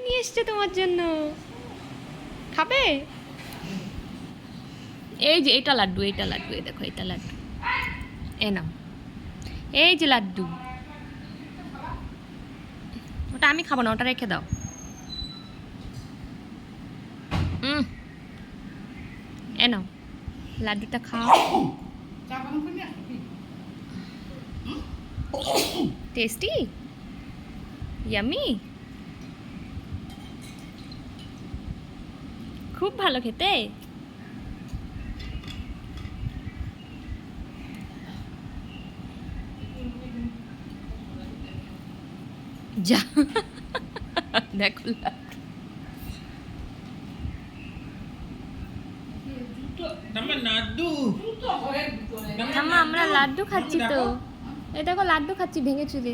নিয়ে এসছে তোমার জন্য, খাবে? এই যে এটা লাড্ডু, এটা লাড্ডু, এই দেখো এটা লাড্ডু, এ নাও, এই যে লাড্ডু। ওটা আমি খাবো না, ওটা রেখে দাও। এ নাও, লাড্ডুটা খাও। টেস্টি, ইয়ামি, খুব ভালো খেতে। যা দেখো আমরা লাড্ডু খাচ্ছি তো, এই দেখো লাড্ডু খাচ্ছি ভেঙে চুরে।